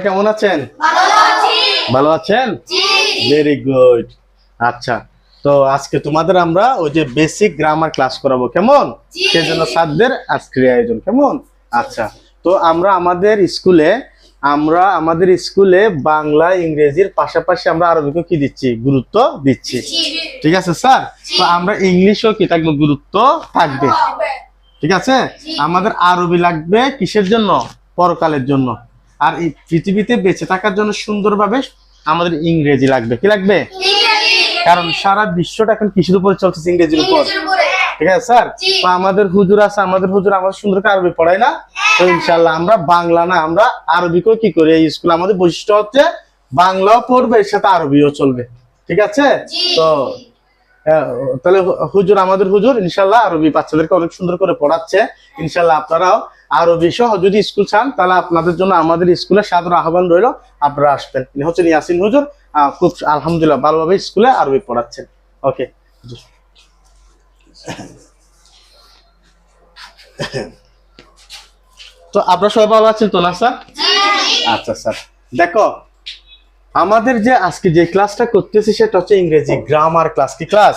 কেমন আছেন? ভালো আছি। ভালো আছেন? জি। Very good. আচ্ছা, তো আজকে তোমাদের আমরা ওই যে বেসিক গ্রামার ক্লাস করাবো, কেমন? জি। সেজন্য স্যারদের আজকের আয়োজন, কেমন? আচ্ছা, তো আমরা আমাদের স্কুলে বাংলা ইংরেজির পাশাপাশি আমরা আরবিকে কি দিচ্ছি? গুরুত্ব দিচ্ছি। ঠিক আছে স্যার? তো আমরা ইংলিশও কি থাকবে? গুরুত্ব থাকবে। ঠিক আছে? আমাদের আরবি লাগবে কিসের জন্য? পরকালের জন্য। আর এই পৃথিবীতে বেঁচে থাকার জন্য সুন্দরভাবে আমাদের ইংরেজি লাগবে। কি লাগবে? কারণ সারা বিশ্বটা এখন কিসের উপরে চলছে? ইংরেজির উপর। ঠিক আছে স্যার? তো আমাদের হুজুর আছে, আমাদের সুন্দর করে আরবি পড়ায় না? তো ইনশাআল্লাহ আমরা বাংলা না, আমরা আরবিকেও কি করি? এই স্কুলে আমাদের বৈশিষ্ট্য হচ্ছে বাংলাও পড়বে, এর সাথে আরবিও চলবে। ঠিক আছে? তো তাহলে আমাদের হুজুর ইনশাআল্লাহ আরবি বাচ্চাদেরকে অনেক সুন্দর করে পড়াচ্ছে। ইনশাআল্লাহ আপনারাও আরবি সহ যদি স্কুল চান, তাহলে আপনাদের জন্য আমাদের স্কুলে সাদর আহ্বান রইল, আপনারা আসবেন। ইনি হচ্ছেন ইয়াসিন হুজুর, খুব আলহামদুলিল্লাহ ভালোভাবে স্কুলে আরবি পড়াচ্ছেন। ওকে, তো আপনারা সবাই ভালো আছেন তো না স্যার? আচ্ছা স্যার, দেখো আমাদের যে আজকে যে ক্লাসটা করতেছি সেটা হচ্ছে ইংরেজি গ্রামার ক্লাস। কি ক্লাস?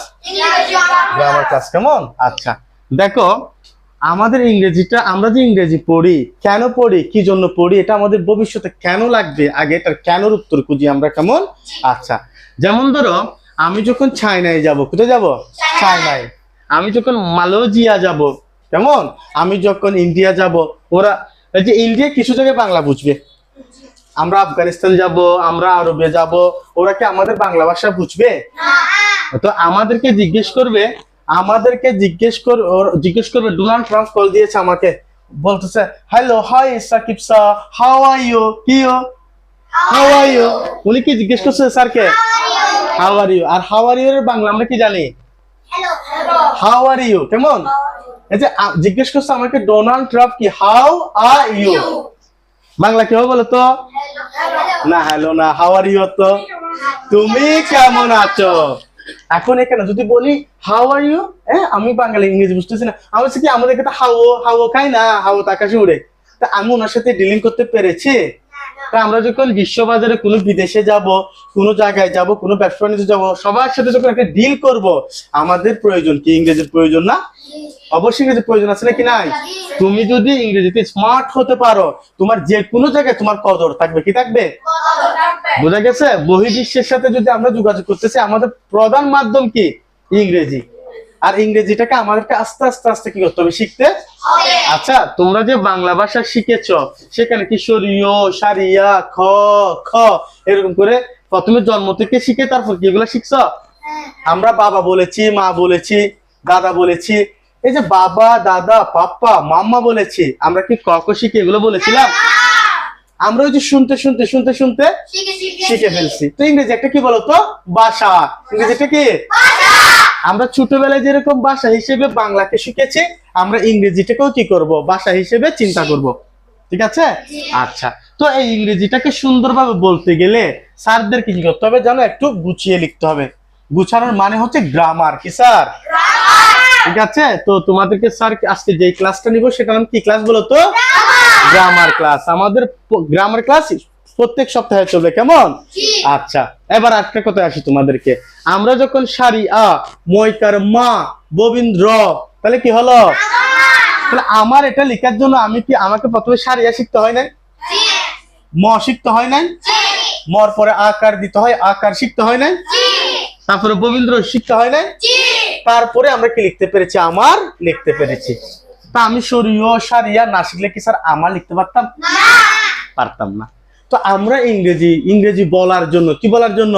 গ্রামার ক্লাস, কেমন? আচ্ছা, দেখো আমাদের ইংরেজিটা, আমরা যে ইংরেজি পড়ি, কেন পড়ি, কি জন্য পড়ি, এটা আমাদের ভবিষ্যতে কেন লাগবে, আগে এটার কেনর উত্তর খুঁজি আমরা, কেমন? আচ্ছা, যেমন ধরো আমি যখন চায়নায় যাব, কোথায় যাব? চায়নায়। আমি যখন মালয়েশিয়া যাব, কেমন? আমি যখন ইন্ডিয়া যাব, ওরা যে ইন্ডিয়া কিছু জায়গায় বাংলা বুঝবে। আমরা আফগানিস্তান যাব, আমরা আরবে যাব, ওরা কি আমাদের বাংলা ভাষা বুঝবে? তো আমাদেরকে জিজ্ঞেস করবে ডোনাল্ড ট্রাম্প কল দিয়েছে আমাকে, বলতেছে hello, hi Sakib sir, how are you? How are you? উনি কি জিজ্ঞেস করছে স্যারকে হাউ আর ইউ? আর হাউ আর ইউ এর বাংলা আমরা কি জানি? হাউ আর ইউ, কেমন? এই যে জিজ্ঞেস করছে আমাকে ডোনাল্ড ট্রাম্প কি হাউ আর ইউ, বাংলা কি হবে বলো তো? না, হ্যালো না, হাউ আর ইউ তো তুমি কেমন আছো। এখন এখানে যদি বলি হাউ আর ইউ, আমি বাঙালি ইংরেজি বুঝতেছি না, আমি বলছি কি আমাদের কাছে হাও খাই না, হাও আকাশে উড়ে। তা আমি ওনার সাথে ডিলিং করতে পেরেছি। তা আমরা যখন বিশ্ববাজারে কোনো বিদেশে যাব, কোনো জায়গায় যাব, কোনো ব্যবসা বাণিজ্য যাবো, সবার সাথে যখন একটা ডিল করব, আমাদের প্রয়োজন কি? ইংরেজির প্রয়োজন না? অবশ্যই ইংরেজির প্রয়োজন আছে নাকি নাই? তুমি যদি ইংরেজিতে স্মার্ট হতে পারো, তোমার যে কোনো জায়গায় তোমার কদর থাকবে। কি থাকবে? বোঝা গেছে? বহির্বিশ্বের সাথে যদি আমরা যোগাযোগ করতেছি, আমাদের প্রধান মাধ্যম কি? ইংরেজি। আর ইংরেজিটাকে আমাদেরকে আস্তে আস্তে আস্তে কি করতে হবে? শিখতে। আচ্ছা, তোমরা যে বাংলা ভাষা শিখেছ, সেখানে কি শরীয়, সারিয়া, খ খ এরকম করে প্রথমে জন্ম থেকে শিখে তারপর কি এগুলো শিখছ? আমরা বাবা বলেছি, মা বলেছি, দাদা বলেছি, এই যে বাবা, দাদা, পাপ্পা, মাম্মা বলেছি, আমরা কি ক খ শিখে এগুলো বলেছিলাম? আমরা ওই যে শুনতে শুনতে শুনতে শুনতে শিখে ফেলছি। তো ইংরেজি একটা কি বলতো? ভাষা। ইংরেজি একটা কি? আমরা ছোটবেলায় যেরকম ভাষা হিসেবে বাংলাকে শিখেছি, আমরা ইংরেজিটাকেও কি করব? ভাষা হিসেবে চিন্তা করব। ঠিক আছে? আচ্ছা, তো এই ইংরেজিটাকে সুন্দরভাবে বলতে গেলে স্যারদেরকে কি করতে হবে জানো? একটু গুছিয়ে লিখতে হবে। গুছানোর মানে হচ্ছে গ্রামার। কি স্যার? ঠিক আছে, তো তোমাদেরকে স্যার আজকে যে ক্লাসটা নিব সেটা নাম কি ক্লাস বলো তো? Grammar class. আমাদের গ্রামার ক্লাস প্রত্যেক সপ্তাহে চলবে, কেমন? আচ্ছা, এবার একটা কথা আসি তোমাদেরকে। আমরা যখন সারি আ, ময়কার মা, ববিন্দ্র, তাহলে কি হলো? তাহলে আমার এটা লেখার জন্য আমাকে প্রথমে সারিয়া শিখতে হয় না? ম শিখতে হয় না? মর পরে আকার দিতে হয়, আকার শিখতে হয় না? তারপরে ববিন্দ্র শিখতে হয় না? তারপরে আমরা কি লিখতে পেরেছি? আমার লিখতে পেরেছি। তা আমি সরিয় সারিয়া না শিখলে কি স্যার আমার লিখতে পারতাম? পারতাম না। তো আমরা ইংরেজি বলার জন্য কি বলার জন্য?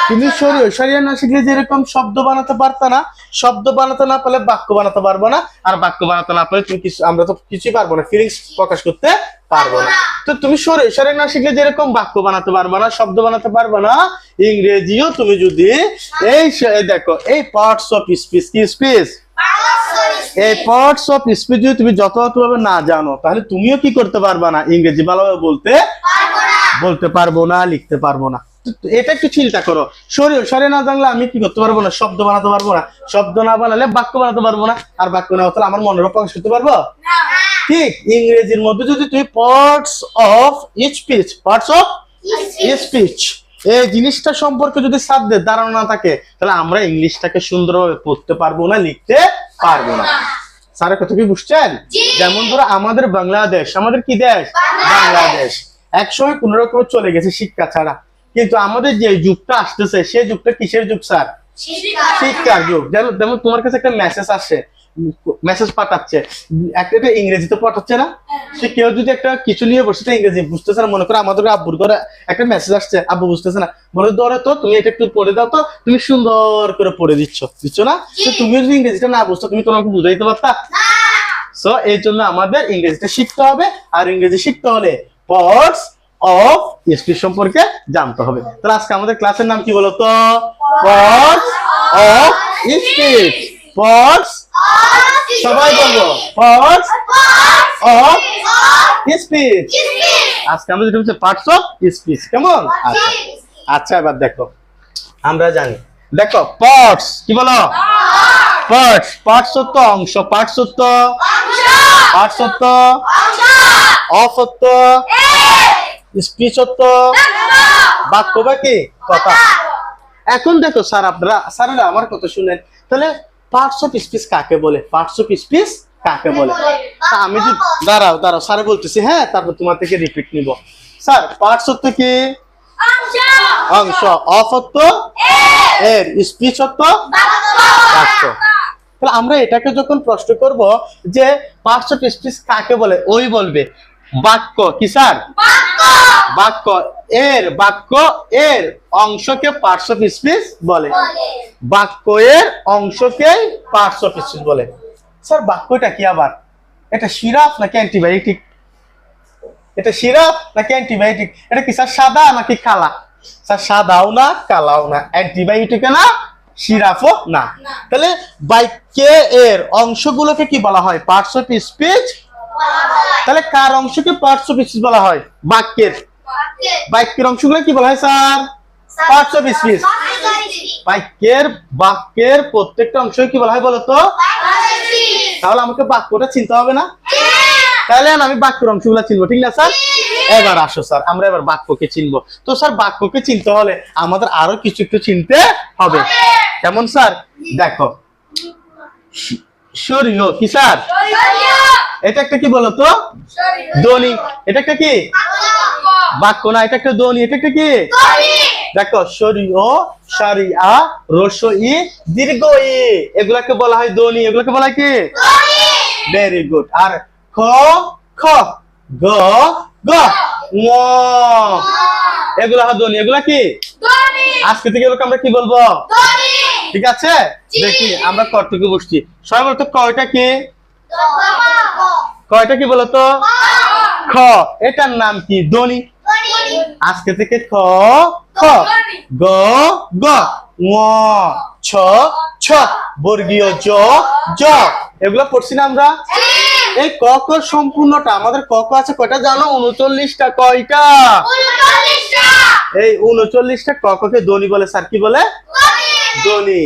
তুমি সরিয় সারিয়া না শিখলে যেরকম শব্দ বানাতে পারতা না, শব্দ বানাতে না পারলে বাক্য বানাতে পারবো না, আর বাক্য বানাতে না পারলে আমরা তো কিছুই পারবো না, ফিলিংস প্রকাশ করতে পারবো না। তো তুমি সরিয় সারিয়া না শিখলে যেরকম বাক্য বানাতে পারবো না, শব্দ বানাতে পারবো না, ইংরেজিও তুমি যদি এই দেখো এই পার্টস অফ স্পিচ, কি স্পিচ? এই পার্টস অফ স্পিচ যদি তুমি যথাযথভাবে না জানো, তাহলে তুমিও কি করতে পারবা না? ইংরেজি ভালোভাবে বলতে পারবো না, লিখতে পারবো না। এটা একটু চিন্তা করো। সরে না জানলে আমি কি করতে পারবো না? শব্দ বানাতে পারবো না, শব্দ না বানালে বাক্য বানাতে পারবো না, আর বাক্য না হলে আমার মনের প্রকাশ করতে পারবো না। ঠিক ইংরেজির মধ্যে যদি তুমি পার্টস অফ স্পিচ এই জিনিসটা সম্পর্কে যদি সাধ্যের ধারণা না থাকে তাহলে আমরা ইংলিশটাকে সুন্দরভাবে পড়তে পারবো না, লিখতে পারবো না। স্যারের কথা কি বুঝছেন? যেমন ধরো আমাদের বাংলাদেশ, আমাদের কি দেশ? বাংলাদেশ একসময় কোন রকম চলে গেছে শিক্ষা ছাড়া, কিন্তু আমাদের যে যুগটা আসতেছে সেই যুগটা কিসের যুগ স্যার? শিক্ষার যুগ। যেমন তোমার কাছে একটা মেসেজ পাঠাচ্ছে, একটা ইংরেজিতে পাঠাচ্ছে না? সে কেউ যদি একটা কিছু নিয়ে বসে ইংরেজি বুঝতেছে না, মনে করো আমাদের আব্বুর ঘরে একটা মেসেজ আসছে, আব্বু বুঝতেছে না, বলে ধরে তো তুমি এটা একটু পড়ে দাও, তো তুমি সুন্দর করে পড়ে দিচ্ছ না? তুমি যদি ইংরেজিটা না বুঝতো তুমি তোমাকে বুঝাইতে পারতা? সো এই জন্য আমাদের ইংরেজিটা শিখতে হবে, আর ইংরেজি শিখতে হলে পার্টস অফ স্পিচ সম্পর্কে জানতে হবে। তাহলে আজকে আমাদের ক্লাসের নাম কি বলতো? Parts of speech. পার্টস, সবাই বলবো পার্টস অফ স্পিচ। আজকে আমরা যেটা হচ্ছে পার্টস অফ স্পিচ। কেমন? আচ্ছা আচ্ছা, এবার দেখো আমরা জানি, দেখো পার্টস কি বলো? পার্টস হতো অংশ, পার্টস হতো অফ হতো স্পিচ হতো বাক্য বা কি কথা। এখন দেখো স্যারেরা আমার কথা শুনেন, তাহলে পার্টস অফ স্পিচ কাকে বলে? পার্টস অফ স্পিচ কাকে বলে? আমি যদি দাঁড়াও স্যারে বলতেছি, হ্যাঁ, তারপর তোমার থেকে রিপিট নিব। স্যার পার্টস হতো কি? অংশ। অফ হতো এর, স্পিচ হতো বাক্য। তাহলে আমরা এটাকে যখন প্রশ্ন করব যে পার্টস অফ স্পিচ কাকে বলে, ওই বলবে বাক্য। কি স্যার? বাক্য এর অংশকে পার্টস অফ স্পিচ বলে। বাক্য এর অংশকে পার্টস অফ স্পিচ বলে। স্যার বাক্যটা কি আবার? এটা সিরাপ নাকি অ্যান্টিবায়োটিক? এটা কি স্যার সাদা নাকি কালা? স্যার সাদাও না কালাও না, অ্যান্টিবায়োটিক না সিরাপও না। তাহলে বাক্যে এর অংশগুলোকে কি বলা হয়? Parts of speech. তাহলে কার অংশকে পার্টস অফ স্পিচ বলা হয়? বাক্যের অংশগুলো কি বলা হয় স্যার? Parts of speech. বাক্যের প্রত্যেকটা অংশ কি বলা হয় বলতো? তাহলে আমাকে বাক্যটা চিনতে হবে না? তাহলে আমি বাক্যের অংশগুলো চিনবো, ঠিক না স্যার? এবার আসো স্যার, আমরা এবার বাক্যকে চিনবো। তো স্যার বাক্যকে চিনতে হলে আমাদের আরো কিছু একটু চিনতে হবে। কেমন স্যার? দেখো শরীয় কি স্যার? এটা একটা কি বলতো? ধ্বনি। এটা একটা কি? বাক্য না, এটা একটা ধ্বনি। এটা একটা কি? দেখো শরীয়, সারিয়া, রস্য ই, দীর্ঘ ই, এগুলাকে বলা হয় ধ্বনি। এগুলাকে বলা হয় কি? Very good. আর খ খ, গ গ, ঙ, এগুলা হয় ধ্বনি। এগুলা কি? আজকে থেকে এগুলোকে আমরা কি বলবো? ঠিক আছে, দেখি আমরা ক থেকে বসছি। সবাই বলতো কয়টা কি? কয়টা কি বলতো? খ, এটার নাম কি? ধ্বনি। আজকে থেকে খ খ, গ গ, ঙ ছ ছ, বর্গীয় জ জ, এগুলো পড়ছি না আমরা? এই ক ক সম্পূর্ণটা আমাদের ক ক আছে কয়টা জানো? 39টা। কয়টা? এই 39টা ক ক কে ধ্বনি বলে। স্যার কি বলে? ধ্বনি।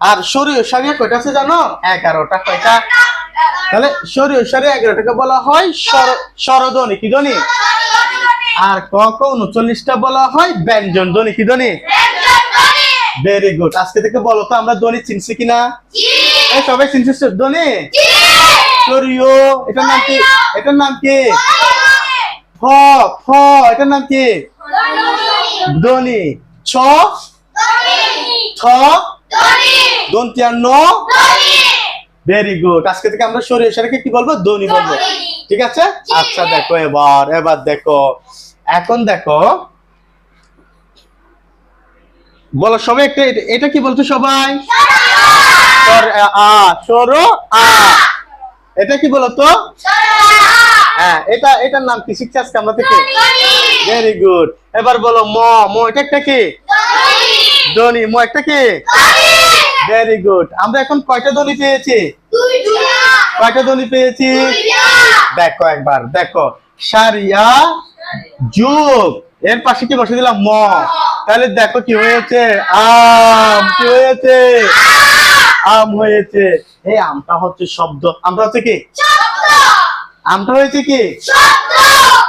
আর শরীয় সারিয়া কয়টা আছে জানো? 11টা। কয়টা? তাহলে শরীয় সারিয়া 11টাকে বলা হয় স্বরধ্বনি। কি ধ্বনি? আর ক ক 39টা বলা হয় ব্যঞ্জন ধ্বনি। কি ধ্বনি? Very good. আজকে থেকে বলো তো আমরা ধ্বনি চিনছি কিনা? এই সবাই চিনছিস ধ্বনি? শরীয়, এটার নাম কি? এটার নাম কি? ফ ফ, এটার নাম কি? ধ্বনি। ছ থ, দন্তিয়া ন। Very good. আজকে থেকে আমরা শরীয় সারিকে কি বলবো? ধ্বনি বলবো। ঠিক আছে? আচ্ছা দেখো এবার দেখো, এখন দেখো বলো সবাই একটা, এটা কি বলতো সবাই? সর আ, এটা কি বলতো? হ্যাঁ, এটার নাম কি শিখছি আজকে আমরা থেকে? Very good. এবার বলো ম ম, এটা একটা কি? ধ্বনি। ম একটা কি? Very good. আমরা এখন কয়টা ধ্বনি পেয়েছি? কয়টা ধ্বনি পেয়েছি? দেখো একবার দেখো, সারিয়া যুগ, এর পাশে কি বসে দিলাম? ম। তাহলে দেখো কি হয়েছে? আম। কি হয়েছে? আম হয়েছে। এই আমটা হচ্ছে শব্দ। আমরা হচ্ছে কি? আমটা হয়েছে কি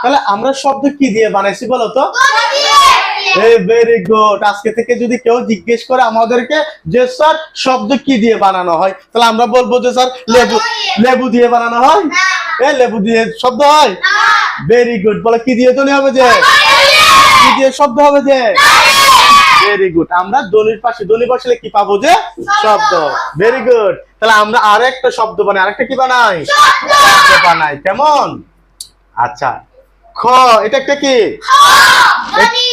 তাহলে আমরা শব্দ কি দিয়ে বানাইছি বলো তো ভেরি গুড আজকে থেকে যদি কেউ জিজ্ঞেস করে আমাদেরকে যে স্যার শব্দ কি দিয়ে বানানো হয় তাহলে আমরা বলবো যে স্যার লেবু লেবু দিয়ে বানানো হয় লেবু দিয়ে শব্দ হয় ভেরি গুড বলো কি দিয়ে ধ্বনি হবে যে কি দিয়ে শব্দ হবে যে ভেরি গুড আমরা ধ্বনির পাশে ধ্বনি বসলে কি পাবো যে শব্দ ভেরি গুড তাহলে আমরা আরেকটা শব্দ বানাই আরেকটা কি বানাই শব্দ বানাই কেমন আচ্ছা খ এটা একটা কি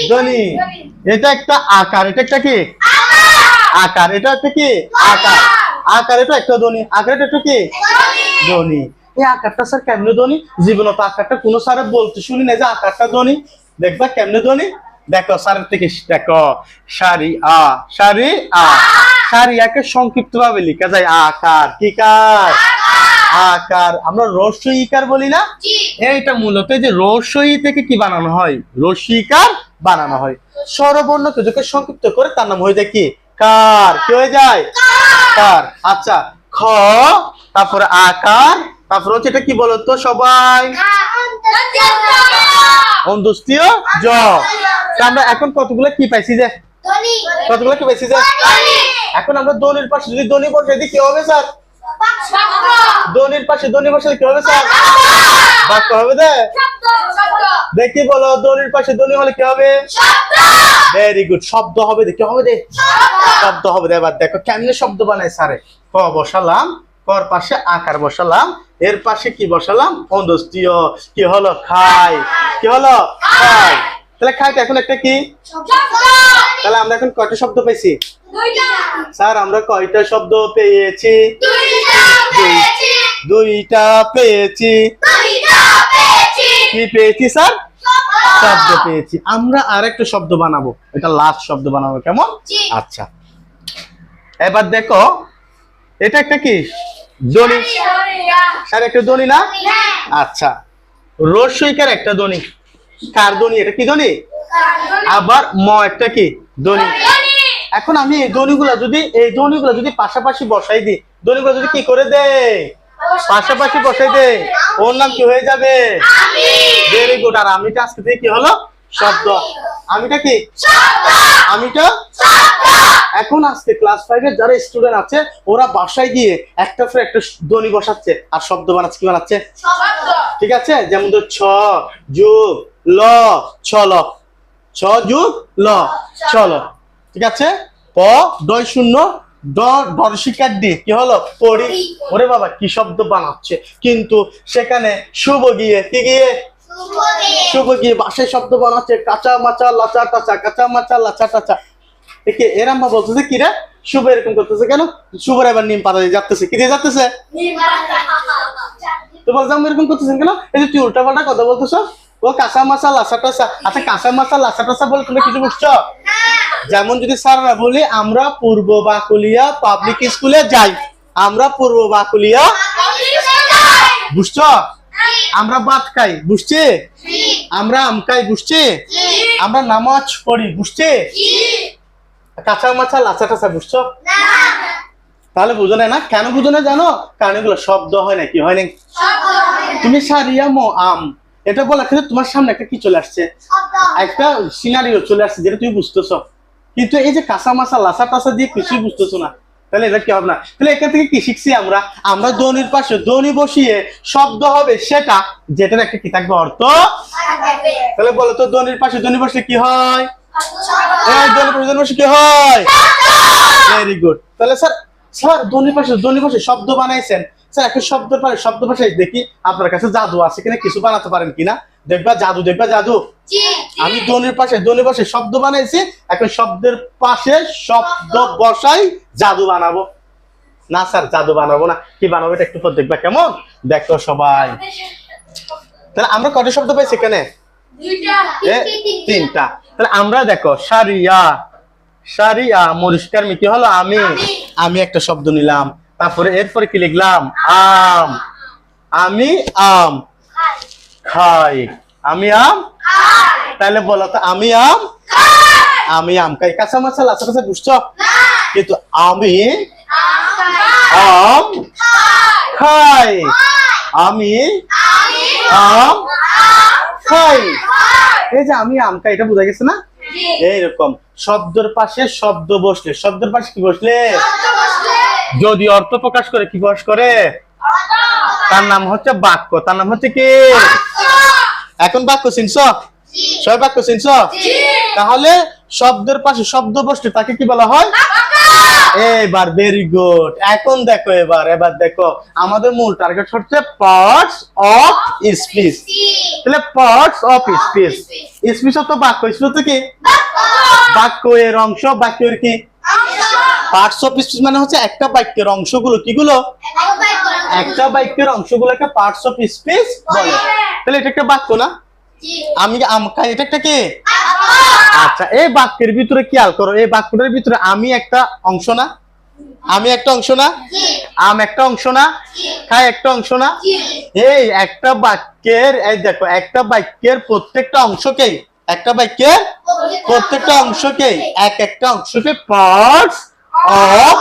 ধ্বনি এটা একটা আকার এটা একটা কি আকার এটা একটা কি আকার আকার এটা একটা ধ্বনি আকার এটা একটা কি ধ্বনি এই আকারটা স্যার কেমনে ধ্বনি জীবনে তো আকারটা কোন স্যারে বলতে শুনি না যে আকারটা ধ্বনি দেখবা কেমনে ধ্বনি দেখো স্যারের থেকে দেখো সারি আ সারি আ সারি একে সংক্ষিপ্ত ভাবে লেখা যায় আকার কি কার আকার আমরা রস্বই ইকার বলি না এইটা মূলত যে রস্বই থেকে কি বানানো হয় রস্বইকার বানানো হয় স্বরবর্ণকে যখন সংক্ষিপ্ত করে তার নাম হয়ে যায় কি কার কি হয়ে যায় কার আচ্ছা খ তারপরে আকার তারপর হচ্ছে এটা কি বলতো সবাই অন্তস্তীয় জ আমরা এখন কতগুলো কি পাইছি যে কতগুলো কি পাইছি যে এখন আমরা ধ্বনির পাশে যদি ধ্বনি বসে দিই কি হবে স্যার ধ্বনির পাশে ধ্বনি বসালে কি হবে স্যার বাক্য হবে দেখি বলো ধ্বনির পাশে ধ্বনি হলে কি হবে ভেরি গুড শব্দ হবে দেখি হবে দে শব্দ হবে এবার দেখো কেমনে শব্দ বানায় স্যারে ক বসালাম কর পাশে আকার বসালাম এর পাশে কি বসালাম অন্তস্তীয় কি হলো খাই কি হলো খাই তাহলে খাইটা এখন একটা কি তাহলে আমরা এখন কয়টা শব্দ পেয়েছি স্যার আমরা কয়টা শব্দ পেয়েছি দুইটা পেয়েছি কি পেয়েছি স্যার শব্দ পেয়েছি আমরা আরেকটা শব্দ বানাবো এটা লাস্ট শব্দ বানাবো কেমন আচ্ছা এবার দেখো এটা একটা কি ধ্বনি স্যার একটা ধ্বনি না আচ্ছা রস্বইকার একটা ধ্বনি কার ধ্বনি এটা কি ধ্বনি আবার ম একটা কি ধ্বনি এখন আমি এই ধ্বনিগুলো যদি পাশাপাশি বসাই দিই ধ্বনিগুলো যদি কি করে দেয় পাশাপাশি বসাই দেয় ওর নাম কি হয়ে যাবে ভেরি গুড আর আমিটা আজকে থেকে কি হলো শব্দ আমিটা কি আমিটা এখন আজকে ক্লাস 5 এর যারা স্টুডেন্ট আছে ওরা বাসায় গিয়ে একটা পর একটা ধ্বনি বসাচ্ছে আর শব্দ বানাচ্ছে কি বানাচ্ছে ঠিক আছে যেমন ধর ছ যোগ ল ছল ছ যোগ ল চল ঠিক আছে প দয় শূন্য দর্শিকার দি কি হলো পড়ি ওরে বাবা কি শব্দ বানাচ্ছে কিন্তু সেখানে শুভ গিয়ে কি গিয়ে শুভ গিয়ে বাসায় শব্দ বানাচ্ছে কাঁচা মাচা লাচা টাচা কাঁচা মাচা লাচা টাচা দেখে এরাম বা বলতেছে কি রে শুভ এরকম করতেছে কেন শুভর এবার নিম পাতা দিয়ে যাচ্ছে কি দিয়ে যাচ্ছে তো বলতাম এরকম করতেছেন কেন এই যে তুই উল্টা পাল্টা কথা বলতেছ ও কাঁচা মাচা লাচা টাচা আচ্ছা কাঁচা মাচা লাচা টাচা বলে তুমি কিছু বুঝছো যেমন যদি স্যাররা বলি আমরা পূর্ব বাকুলিয়া পাবলিক স্কুলে যাই আমরা পূর্ব বাকুলিয়া বুঝছো আমরা ভাত খাই বুঝছি আমরা আম খাই বুঝছি আমরা নামাজ পড়ি বুঝছি কাঁচা মাচা লাচা টাচা বুঝছো তাহলে বুঝো না কেন বুঝো না জানো কারণ এগুলো শব্দ হয় না কি হয় না তুমি সারিয়া মো আম এটা বলা কিন্তু তোমার সামনে একটা কি চলে আসছে একটা সিনারিও চলে আসছে যেটা তুমি বুঝতেছো কিন্তু এই যে কাঁচা মাচা লাচা টাচা দিয়ে কিছুই বুঝতেছো না তাহলে এটা কি হবে না তাহলে এখান থেকে কি শিখছি আমরা ধ্বনির পাশে ধ্বনি বসিয়ে শব্দ হবে সেটা যেটার একটা কি থাকবে অর্থ তাহলে বলো তো ধ্বনির পাশে ধ্বনি বসলে কি হয় ধ্বনির পাশে ধ্বনি বসে কি হয় ভেরি গুড তাহলে স্যার ধ্বনির পাশে শব্দ বানাইছেন স্যার একটা শব্দ ভাষায় দেখি আপনার কাছে জাদু আছে কিনা কিছু বানাতে পারেন কিনা দেখবা জাদু আমি ধ্বনির পাশে শব্দ বানাইছি এখন শব্দের পাশে শব্দ বসাই জাদু বানাবো না স্যার জাদু বানাবো না কি বানাবো এটা একটু পর দেখবা কেমন দেখো সবাই তাহলে আমরা কত শব্দ পাইছি এখানে তিনটা তাহলে আমরা দেখো সারিয়া মরিষ্কার কি হলো আমি একটা শব্দ নিলাম তারপরে এরপরে কি লিখলাম আম আমি আম খাই তাহলে বলো তো আমি আম খাই কাঁচা মাচা লাচা টাচা বুঝছো কিন্তু আমি আম খাই আমি আম খাই। এই যে আমি আম খাই, এটা বোঝা গেছে না? এইরকম শব্দের পাশে শব্দ বসলে, শব্দের পাশে কি বসলে যদি অর্থ প্রকাশ করে, কি প্রকাশ করে, তার নাম হচ্ছে বাক্য। তার নাম হচ্ছে কি? এখন বাক্য চিনছো? সবাই বাক্য চিনছো? তাহলে শব্দের পাশে শব্দ বসলে তাকে কি বলা হয়? এবার ভেরি গুড। এখন দেখো, এবার দেখো আমাদের মূল টার্গেট হচ্ছে পার্টস অফ স্পিচ। তাহলে পার্টস অফ স্পিচ, স্পিচ তো বাক্য, স্পিচ তো কি বাক্য এর অংশ, বাক্যের কি পার্টস অফ স্পিচ মানে হচ্ছে একটা বাক্যের অংশগুলো, কিগুলো একটা বাক্যের অংশগুলোকে পার্টস অফ স্পিচ বলে। তাহলে এটা একটা বাক্য না? আমি আম খাই, এটা একটা কি? আচ্ছা, এই বাক্যের ভিতরে খেয়াল করো, এই বাক্যটার ভিতরে আমি একটা অংশ না? আমি একটা অংশ না? আম একটা অংশ না? খাই একটা অংশ না? এই একটা বাক্যের, এই দেখো একটা বাক্যের প্রত্যেকটা অংশকেই, একটা বাক্যের প্রত্যেকটা অংশকেই একটা অংশকে পার্টস অফ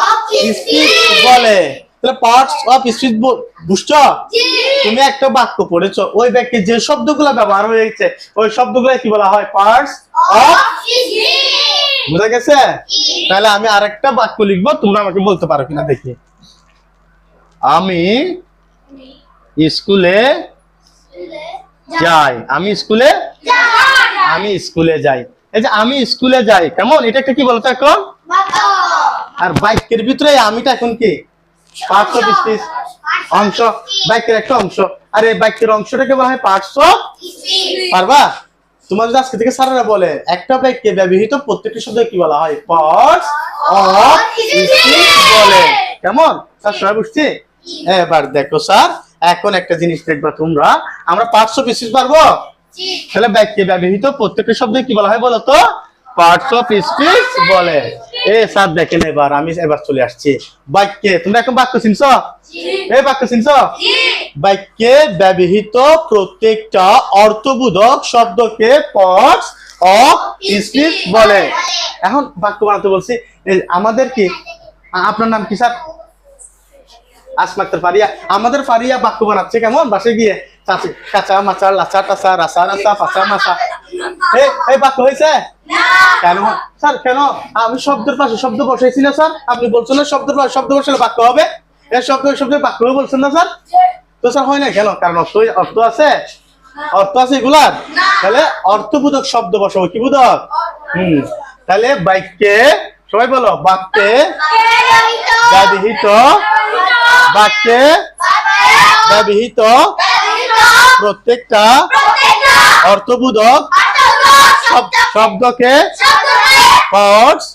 স্পিচ বলে। তাহলে পার্টস অফ স্পিচ বুঝছো? তুমি একটা বাক্য পড়েছো, ওই বাক্যে যে শব্দগুলো ব্যবহার হয়েছে ওই শব্দগুলো কি বলা হয়? Parts of speech. বুঝা গেছে? তাহলে আমি আরেকটা বাক্য লিখবো, তোমরা আমাকে বলতে পারো কিনা দেখি। আমি স্কুলে যাই, আমি স্কুলে আমি স্কুলে যাই। এই যে আমি স্কুলে যাই, কেমন? এটা একটা কি বলতো এখন? আর বাক্যের ভিতরে আমিটা এখন কি? পার্টস অফ স্পিচ, অংশ, বাক্যের একটা অংশ। আর এই বাক্যের অংশটাকে বলা হয় পার্টস অফ স্পিচ। পারবা? তোমার যদি আজকে থেকে স্যারেরা বলে একটা বাক্যে ব্যবহৃত প্রত্যেকটি শব্দ কি বলা হয়? পার্টস অফ স্পিচ বলে। কেমন স্যার? সবাই বুঝছি? এবার দেখো স্যার, এখন একটা জিনিস দেখবা তোমরা, আমরা পার্টস অফ স্পিচ পারবো? তাহলে বাক্যে ব্যবহৃত প্রত্যেকটা শব্দ কি বলা হয় বলো তো? পার্টস অফ স্পিচ বলে। স্যার দেখেন, এবার আমি চলে আসছি বাক্যে। তোমরা এখন বাক্য চিনছো? এই বাক্য চিনছো? বাক্যে ব্যবহৃত প্রত্যেকটা অর্থবোধক শব্দকে পার্টস অফ স্পিচ বলে। এখন বাক্য বানাতে বলছি, আমাদের কি, আপনার নাম কি স্যার? আসমা আক্তার ফারিয়া। আমাদের ফারিয়া বাক্য বানাচ্ছে কেমন? বাসে গিয়ে চাচি কাঁচা মাচা লাচা টাচা রাসা রাসা ফাঁচা মাচা। এই বাক্য হয়েছে? কেন স্যার? কেন? আমি শব্দের পাশে শব্দ বসাইছি না স্যার? আপনি বলছেন না শব্দের পাশে শব্দ বসালে বাক্য হবে? এই শব্দের বাক্য হবে বলছেন না স্যার? তো স্যার হয় না কেন? কারণ অর্থ আছে, অর্থ আছে এগুলার। তাহলে অর্থবোধক শব্দ বসাবো, কি বোধক? তাহলে বাক্যে, সবাই বলো, বাক্যে ব্যবহৃত, বাক্যে ব্যবহৃত প্রত্যেকটা অর্থবোধক শব্দকে পার্টস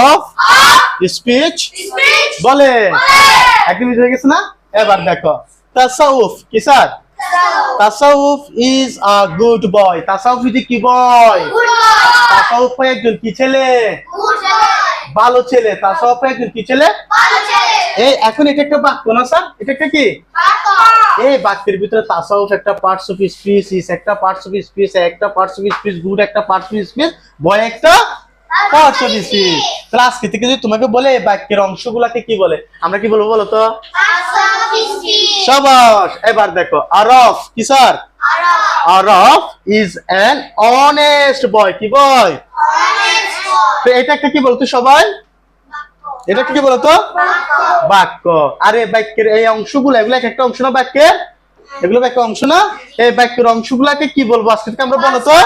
অফ স্পিচ বলে। একদম হয়ে গেছে না? এবার দেখো তাসাউফ কি sir? Tasauf is a good boy. Tasauf is কি বয়? তাসাউফ একজন কি ছেলে? ভালো ছেলে। তাসাউফ একজন কি ছেলে? এই এখন এটা একটা বাক্য না স্যার? এটা একটা কি এই বাক্যের ভিতরে তাসাউফ একটা পার্টস অফ স্পিচ, ইজ একটা পার্টস অফ স্পিচ, একটা পার্টস অফ স্পিচ, গুড একটা পার্টস অফ স্পিচ, বয় একটা পার্টস অফ স্পিচ। তাহলে আজকে থেকে যদি তোমাকে বলে এই বাক্যের অংশগুলোকে কি বলে, আমরা কি বলবো বলো তো? শাবাশ। এবার দেখো আরফ কি sir? Araf is an honest boy. কি বয়? তো এটা একটা কি বলতো সবাই? এটা কি বলতো? বাক্য। আরে বাক্যের এই অংশগুলো, এগুলো একটা অংশ না বাক্যের? এগুলো বাক্যের অংশ না? এই বাক্যের অংশগুলোকে কি বলবো আজকে থেকে আমরা বলো তো?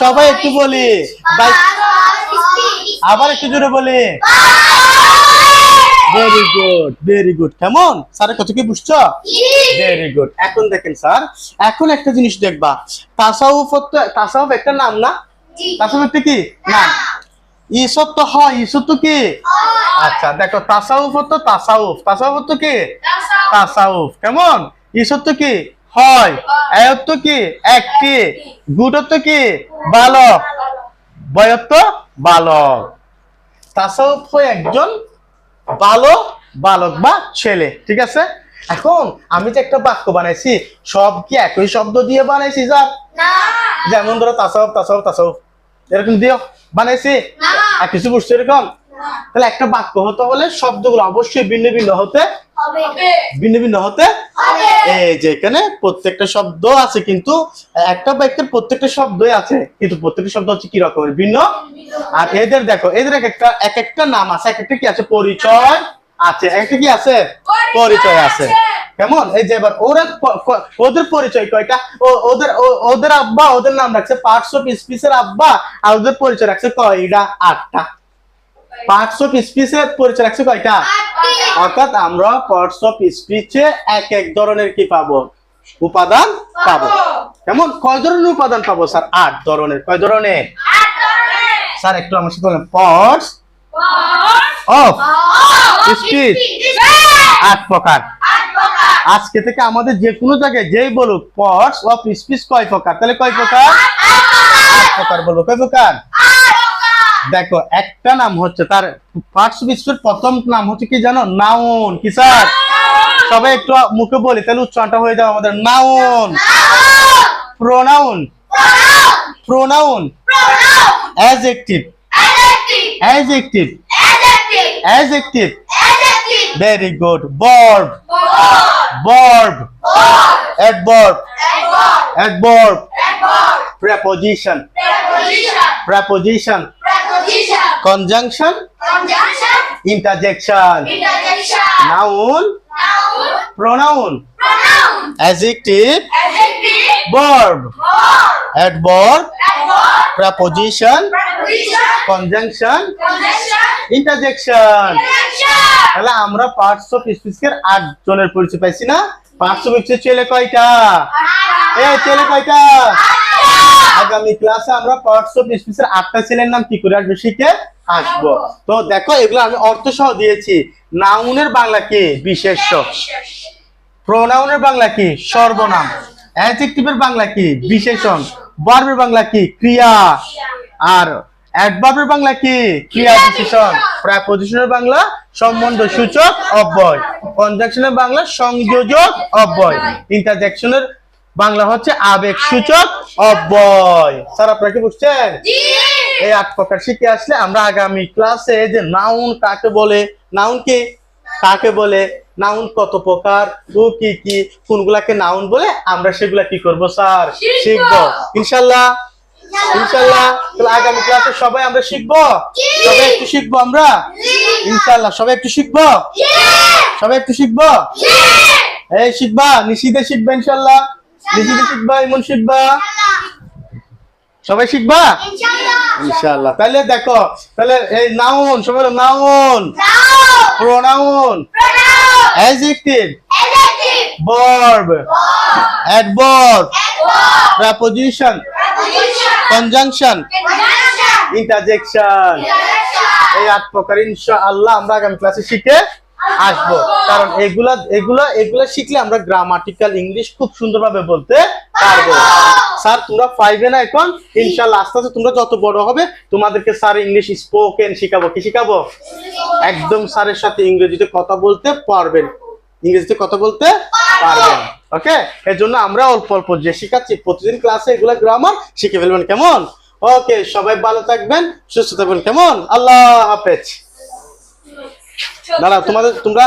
সবাই একটু বলি, আবার একটু জোরে বলি। Very good, very good. কেমন স্যারের কথা কি বুঝছো? Very good. এখন দেখেন স্যার, এখন একটা জিনিস দেখবা, তাসাউফ একটা নাম না? তাসাউফ একটা কি নাম? ঈশত তো হয়, ঈশত তো কি? আচ্ছা দেখো, তাসাউফ তো তাসাউফ, তাসাউফ তো কি? তাসাউফ। কেমন? ঈশত তো কি হয়, আয়াত তো কি একটি, গুডত তো কি বালক, বয়ত তো বালক। তাসাউফ একজন ভালো বালক বা ছেলে। ঠিক আছে? এখন আমি যে একটা বাক্য বানাইছি, সব কি একই শব্দ দিয়ে বানাইছি স্যার? যেমন ধরো তাসাউফ তাসাউফ তাসাউফ এরকম দিও বানাইছি, আর কিছু বুঝছো এরকম? তাহলে একটা বাক্য হতে হলে শব্দগুলো অবশ্যই ভিন্ন ভিন্ন হতে ভিন্ন ভিন্ন হতে এই যে এখানে প্রত্যেকটা শব্দ আছে, কিন্তু একটা বাক্যের প্রত্যেকটা শব্দই আছে, কিন্তু প্রত্যেকটা শব্দ হচ্ছে কি রকমের ভিন্ন। আর এদের দেখো, এদের এক একটা নাম আছে, এক একটা কি আছে, পরিচয় আছে, একটা কি আছে, পরিচয় আছে। কেমন? এই যে এবার ওদের পরিচয় কয়টা, ওদের আব্বা ওদের নাম রাখছে পার্টস অফ স্পিচের আব্বা, আর ওদের পরিচয় রাখছে কয়টা, 8টা। পার্টস অফ স্পিচের পরিচয় রাখছে কয়টা, অর্থাৎ আমরা পার্টস অফ স্পিচে এক এক ধরনের কি পাবো, উপাদান পাবো। কেমন? কয় ধরনের উপাদান পাবো স্যার? 8 ধরনের। কয় ধরনের স্যার? একটু আমার সাথে বলেন। পার্টস অফ স্পিচ 8 প্রকার। আজকে থেকে আমাদের যে কোনো জায়গায় যেই বলুক পার্টস অফ স্পিচ কয় প্রকার, তাহলে কয় প্রকার? 8 প্রকার বলবো। কয় প্রকার? দেখো, একটা নাম হচ্ছে তার পার্টস অফ স্পিচের প্রথম নাম হচ্ছে কি জানো? নাউন। কি স্যার? সবাই একটু মুখে বলি, তাহলে উচ্চারণটা হয়ে যাবে আমাদের। Noun, pronoun, pronoun, adjective, adjective, adjective, very good. Verb, verb, adverb, adverb, preposition, preposition, conjunction, interjection, noun, pronoun, adjective, verb, adverb, preposition, conjunction, interjection. তাহলে আমরা পার্টস অফ স্পিচের 8 জনের পরিচয় পাইছি না? পার্টস অফ স্পিচ ছেলে কয়টা? ছেলে কয়টা? আগামী ক্লাসে আমরা পার্টস অফ স্পিচের 8টা ছেলের নাম কি করে আসবে শিখে আসবো। তো দেখো, এগুলো আমি অর্থ সহ দিয়েছি। নাউনের বাংলা কি? বিশেষ্য। প্রোনাউনের বাংলা কি? সর্বনাম। অ্যাডজেক্টিভের বাংলা কি? বিশেষণ। ভার্বের বাংলা কি? ক্রিয়া। আর অ্যাডভার্বের বাংলা কি? ক্রিয়া বিশেষণ। প্রিপোজিশনের বাংলা সম্বন্ধ সূচক অব্যয়। কনজাংশনের বাংলা সংযোজক অব্যয়। ইন্টারজেকশনের বাংলা হচ্ছে আবেগ সূচক অব্যয়। স্যার আপনারা কি বুঝছেন? এই 8 প্রকার শিখে আসলে আমরা আগামী ক্লাসে যে নাউন কাকে বলে, নাউন কি কাকে বলে, নাউন কত প্রকার, ও কি কি, কোনগুলাকে নাউন বলে, আমরা সেগুলা কি করব স্যার? শিখবো ইনশাআল্লাহ। ইনশাআল্লাহ। তাহলে আগামী ক্লাসে সবাই আমরা শিখবো, সবাই একটু শিখবো আমরা ইনশাআল্লাহ। সবাই একটু শিখবো, সবাই একটু শিখবো। এই শিখবা, নিশিদে শিখবা ইনশাআল্লাহ, নিশিদে শিখবা, ইমন শিখবা, সবাই শিখবা ইনশাআল্লাহ। তাহলে দেখো, তাহলে এই নাউন, সবাই noun, pronoun, adjective, verb, adverb, preposition, conjunction, interjection. এই 8 প্রকার ইনশাআল্লাহ আমরা আগামী ক্লাসে শিখে আসবো। কারণ এগুলা শিখলে আমরা গ্রামাটিক্যাল ইংলিশ খুব সুন্দরভাবে বলতে পারবো। স্যার তোমরা 5 না এখন, ইনশাআল্লাহ আস্তে আস্তে তোমরা যত বড় হবে তোমাদেরকে স্যার ইংলিশ স্পোকেন শিখাবো। কি শিখাবো? একদম স্যারের সাথে ইংরেজিতে কথা বলতে পারবেন, ইংরেজিতে কথা বলতে পারবেন। ওকে, এর জন্য আমরা অল্প অল্প যে শিখাচ্ছি প্রতিদিন ক্লাসে এগুলা গ্রামার শিখে ফেলবেন। কেমন? ওকে, সবাই ভালো থাকবেন, সুস্থ থাকবেন। কেমন? আল্লাহ হাফেজ। দাঁড়াও, তোমরা